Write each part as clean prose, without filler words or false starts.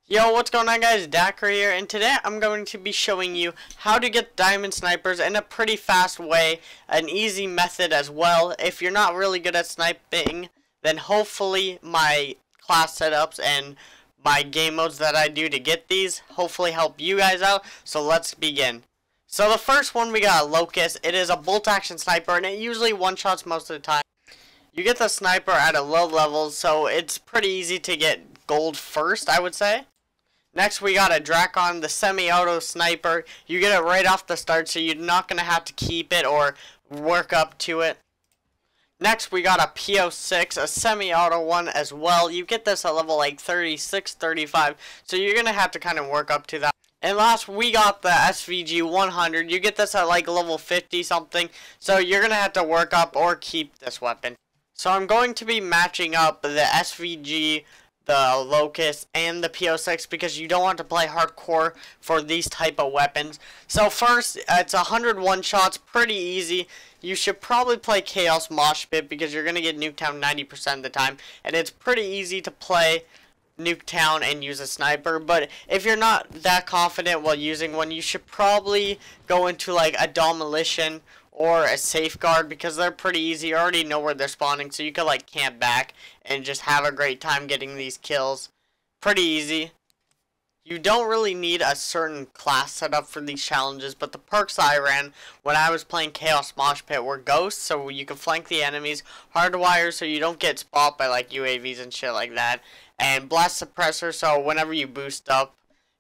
Yo, what's going on guys, Daiquirii here, and today I'm going to be showing you how to get diamond snipers in a pretty fast way, an easy method as well. If you're not really good at sniping, then hopefully my class setups and my game modes that I do to get these hopefully help you guys out, so let's begin. So the first one, we got a Locust. It is a bolt action sniper and it usually one-shots most of the time. You get the sniper at a low level, so it's pretty easy to get gold first, I would say. Next, we got a Drakon, the semi-auto sniper. You get it right off the start, so you're not going to have to keep it or work up to it. Next, we got a PO6, a semi-auto one as well. You get this at level like 36, 35, so you're going to have to kind of work up to that. And last, we got the SVG 100. You get this at like level 50 something, so you're going to have to work up or keep this weapon. So I'm going to be matching up the SVG, the Locust, and the PO6 because you don't want to play hardcore for these type of weapons. So first, it's 101 shots, pretty easy. You should probably play Chaos Mosh Pit because you're going to get Nuketown 90% of the time, and it's pretty easy to play Nuketown and use a sniper. But if you're not that confident while using one, you should probably go into like a Demolition or a Safeguard because they're pretty easy. You already know where they're spawning, so you can like camp back and just have a great time getting these kills. Pretty easy. You don't really need a certain class setup for these challenges, but the perks I ran when I was playing Chaos Mosh Pit were Ghosts, so you can flank the enemies, Hardwire, so you don't get spot by like UAVs and shit like that, and Blast Suppressor, so whenever you boost up,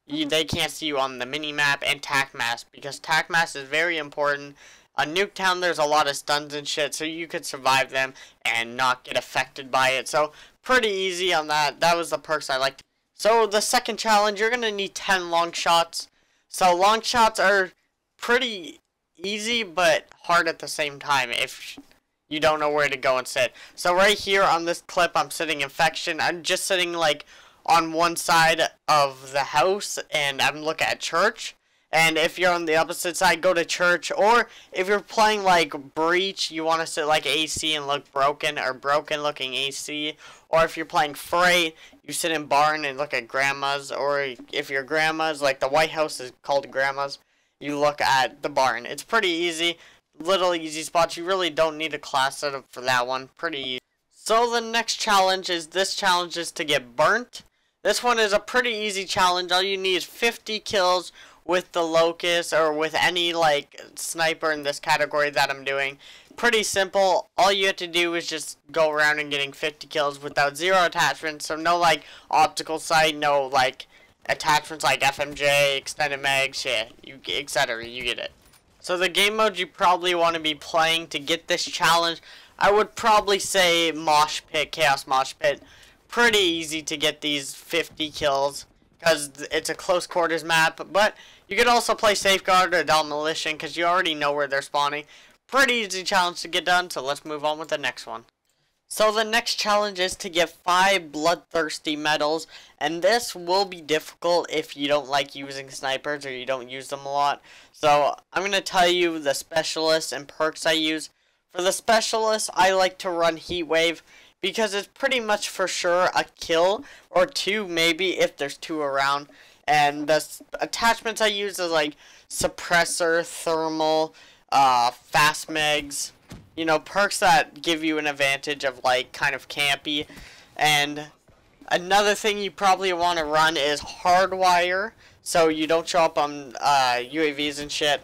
they can't see you on the mini-map, and Tac Mask, because Tac Mask is very important. On Nuketown, there's a lot of stuns and shit, so you could survive them and not get affected by it. So, pretty easy on that. That was the perks I liked. So, the second challenge, you're going to need 10 long shots. So, long shots are pretty easy, but hard at the same time if you don't know where to go and sit. So, right here on this clip, I'm sitting Infection. I'm just sitting, like, on one side of the house, and I'm looking at church. And if you're on the opposite side, go to church. Or if you're playing like Breach, you want to sit like AC and look broken, or broken looking AC. Or if you're playing Freight, you sit in barn and look at grandmas. Or if your grandmas, like the White House is called grandmas, you look at the barn. It's pretty easy. Little easy spots. You really don't need a class setup for that one. Pretty easy. So the next challenge is, this challenge is to get burnt. This one is a pretty easy challenge. All you need is 50 kills with the Locust or with any like sniper in this category that I'm doing. Pretty simple. All you have to do is just go around and getting 50 kills without zero attachments. So no like optical sight, no like attachments like FMJ, extended mag, shit, etc. You get it. So the game mode you probably want to be playing to get this challenge, I would probably say Mosh Pit, Chaos Mosh Pit. Pretty easy to get these 50 kills because it's a close quarters map, but you could also play Safeguard or Demolition because you already know where they're spawning. Pretty easy challenge to get done, so let's move on with the next one. So the next challenge is to get 5 bloodthirsty medals, and this will be difficult if you don't like using snipers or you don't use them a lot. So I'm going to tell you the specialists and perks I use. For the specialists, I like to run Heat Wave, because it's pretty much for sure a kill, or 2 maybe if there's 2 around. And the attachments I use is like Suppressor, Thermal, Fast Megs. You know, perks that give you an advantage of like kind of campy. And another thing you probably want to run is Hardwire, so you don't show up on UAVs and shit.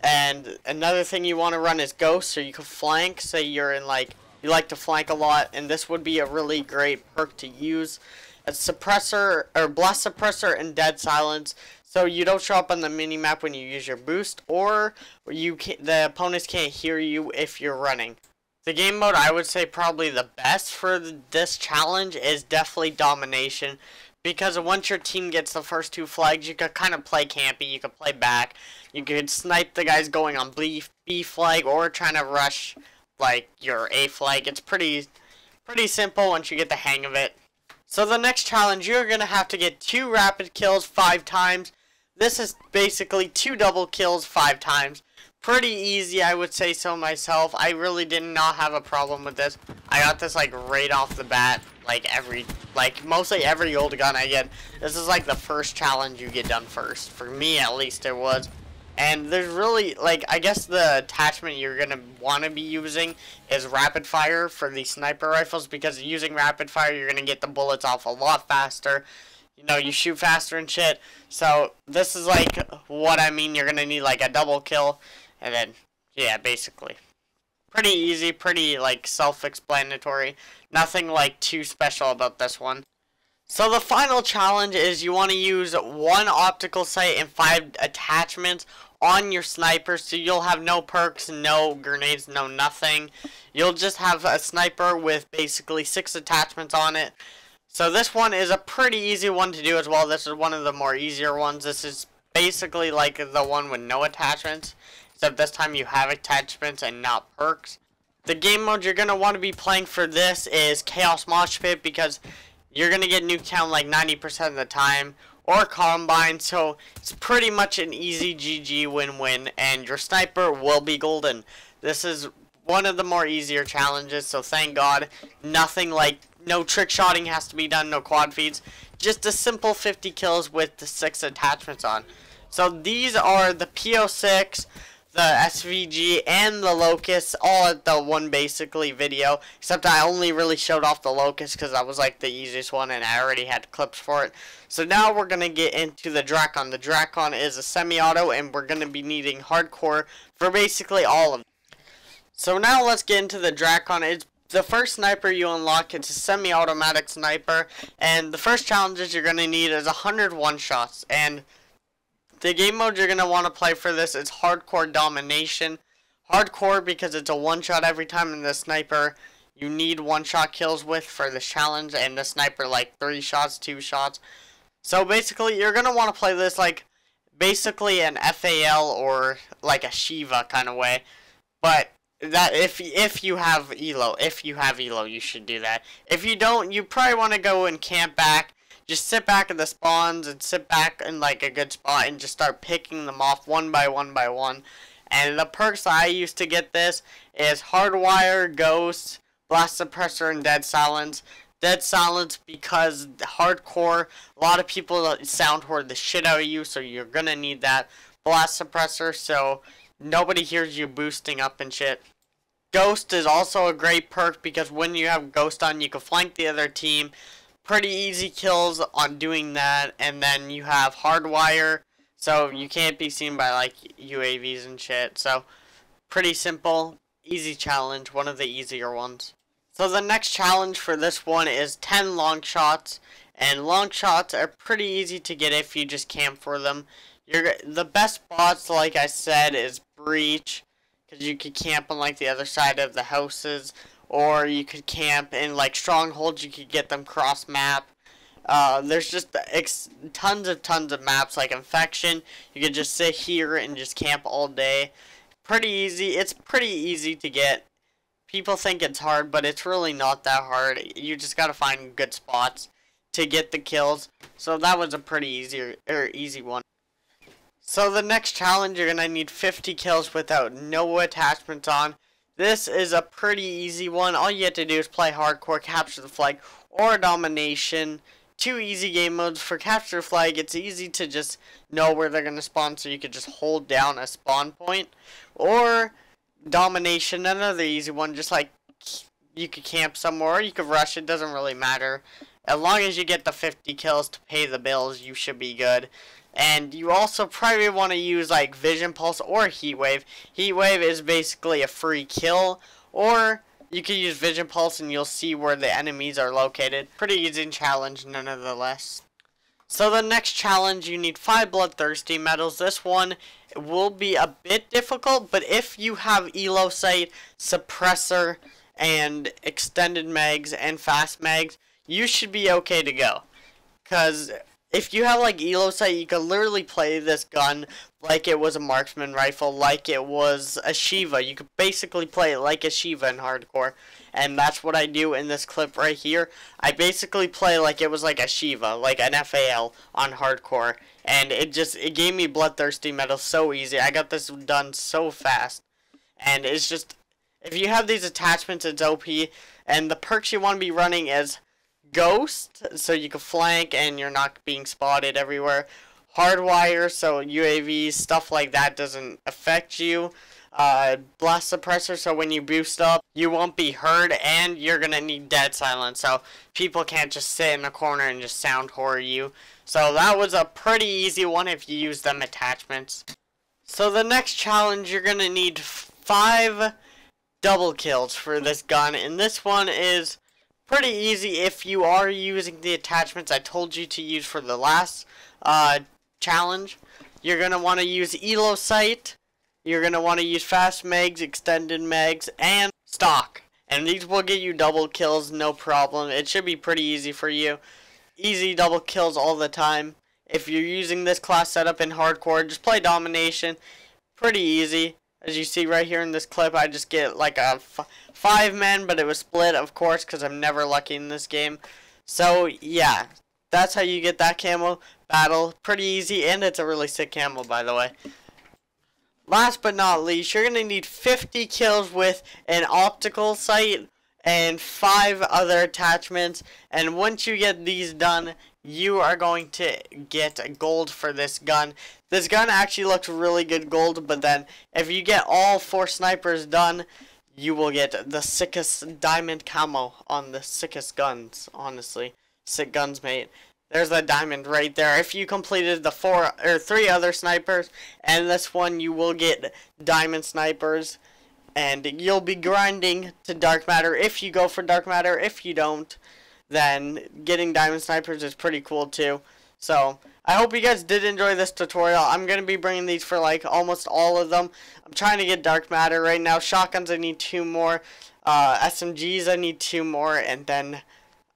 And another thing you want to run is Ghost, so you can flank. Say you're in like, you like to flank a lot, and this would be a really great perk to use. A Suppressor, or Blast Suppressor and Dead Silence, so you don't show up on the minimap when you use your boost, or the opponents can't hear you if you're running. The game mode I would say probably the best for this challenge is definitely Domination, because once your team gets the first 2 flags, you could kind of play campy, you could play back, you could snipe the guys going on B flag, or trying to rush like your A flag. It's pretty simple once you get the hang of it. So the next challenge, you're going to have to get 2 rapid kills 5 times. This is basically 2 double kills 5 times. Pretty easy, I would say so myself. I really did not have a problem with this. I got this like right off the bat, like mostly every old gun I get. This is like the first challenge you get done first. For me at least it was. And there's really, like, I guess the attachment you're going to want to be using is rapid fire for the sniper rifles, because using rapid fire you're going to get the bullets off a lot faster. You know, you shoot faster and shit. So this is like what I mean. You're going to need like a double kill. And then, yeah, basically. Pretty easy, pretty, like, self-explanatory. Nothing, like, too special about this one. So the final challenge is you want to use 1 optical sight and 5 attachments on your sniper. So you'll have no perks, no grenades, no nothing. You'll just have a sniper with basically 6 attachments on it. So this one is a pretty easy one to do as well. This is one of the more easier ones. This is basically like the one with no attachments. Except this time you have attachments and not perks. The game mode you're going to want to be playing for this is Chaos Mosh Pit, because you're going to get Nuketown like 90% of the time. Or Combine, so it's pretty much an easy GG win-win. And your sniper will be golden. This is one of the more easier challenges, so thank God. Nothing like, no trick shotting has to be done, no quad feeds. Just a simple 50 kills with the 6 attachments on. So these are the PO6, the SVG, and the Locust, all at the one basically video, except I only really showed off the Locust because that was like the easiest one and I already had clips for it. So now we're going to get into the Drakon. The Drakon is a semi-auto, and we're going to be needing hardcore for basically all of them. So now let's get into the Drakon. It's the first sniper you unlock. It's a semi-automatic sniper, and the first challenges you're going to need is 100 one-shots, and the game mode you're going to want to play for this is Hardcore Domination. Hardcore because it's a one-shot every time, and the sniper you need one-shot kills with for this challenge, and the sniper like 3 shots, 2 shots. So basically you're going to want to play this like basically an FAL or like a Shiva kind of way. But that if you have elo, you should do that. If you don't, you probably want to go and camp back. Just sit back at the spawns and sit back in like a good spot and just start picking them off one by one by one. And the perks I used to get this is Hardwire, Ghost, Blast Suppressor, and Dead Silence. Dead Silence because hardcore, a lot of people sound horde the shit out of you, so you're gonna need that. Blast Suppressor, so nobody hears you boosting up and shit. Ghost is also a great perk because when you have Ghost on, you can flank the other team. Pretty easy kills on doing that. And then you have Hardwire, so you can't be seen by like UAVs and shit. So pretty simple, easy challenge, one of the easier ones. So the next challenge for this one is 10 long shots. And long shots are pretty easy to get if you just camp for them. The best spots, like I said, is Breach, because you could camp on like the other side of the houses. Or you could camp in like strongholds, you could get them cross map. There's just tons of maps like Infection. You could just sit here and just camp all day. Pretty easy. It's pretty easy to get. People think it's hard, but it's really not that hard. You just gotta find good spots to get the kills. So that was a pretty easy one. So the next challenge, you're gonna need 50 kills without no attachments on. This is a pretty easy one. All you have to do is play hardcore, capture the flag, or domination. 2 easy game modes. For capture the flag, it's easy to just know where they're going to spawn, so you could just hold down a spawn point. Or domination, another easy one. Just like you could camp somewhere, or you could rush. It doesn't really matter. As long as you get the 50 kills to pay the bills, you should be good. And you also probably want to use like Vision Pulse or Heat Wave. Heat Wave is basically a free kill, or you can use Vision Pulse and you'll see where the enemies are located. Pretty easy challenge nonetheless. So the next challenge, you need 5 Bloodthirsty medals. This one will be a bit difficult, but if you have Elo Sight, Suppressor, and Extended Mags and Fast Mags, you should be okay to go. Because if you have like elo sight, you can literally play this gun like it was a marksman rifle, like it was a Shiva. You could basically play it like a Shiva in hardcore, and that's what I do in this clip right here. I basically play like it was like a Shiva, like an FAL on hardcore, and it gave me bloodthirsty medals so easy. I got this done so fast, and it's just, if you have these attachments, it's OP, and the perks you want to be running is Ghost, so you can flank and you're not being spotted everywhere. Hardwire, so UAVs, stuff like that doesn't affect you. Blast suppressor, so when you boost up, you won't be heard, and you're gonna need dead silence, so people can't just sit in a corner and just sound horror you. So that was a pretty easy one if you use them attachments. So the next challenge, you're gonna need 5 double kills for this gun, and this one is pretty easy if you are using the attachments I told you to use for the last challenge. You're going to want to use elo sight, you're going to want to use fast mags, extended mags, and stock. And these will get you double kills, no problem. It should be pretty easy for you. Easy double kills all the time. If you're using this class setup in hardcore, just play domination. Pretty easy. As you see right here in this clip, I just get like a 5-man, but it was split, of course, because I'm never lucky in this game. So, yeah, that's how you get that camo battle. Pretty easy, and it's a really sick camo, by the way. Last but not least, you're going to need 50 kills with an optical sight and 5 other attachments. And once you get these done, you are going to get gold for this gun. This gun actually looks really good gold, but then if you get all 4 snipers done, you will get the sickest diamond camo on the sickest guns, honestly. Sick guns, mate. There's that diamond right there. If you completed the 3 other snipers and this one, you will get diamond snipers. And you'll be grinding to dark matter if you go for dark matter. If you don't, then getting diamond snipers is pretty cool too. So I hope you guys did enjoy this tutorial. I'm going to be bringing these for like almost all of them. I'm trying to get dark matter right now. Shotguns, I need 2 more. SMGs, I need 2 more. And then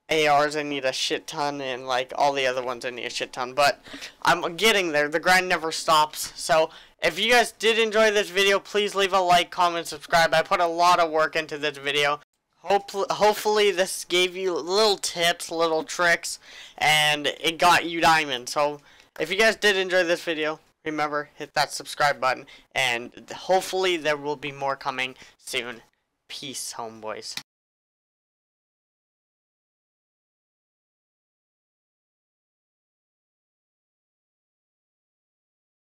ARs, I need a shit ton. And like all the other ones, I need a shit ton. But I'm getting there. The grind never stops. So if you guys did enjoy this video, please leave a like, comment, subscribe. I put a lot of work into this video. Hopefully this gave you little tips, little tricks, and it got you diamond. So if you guys did enjoy this video, remember, hit that subscribe button, and hopefully there will be more coming soon. Peace, homeboys.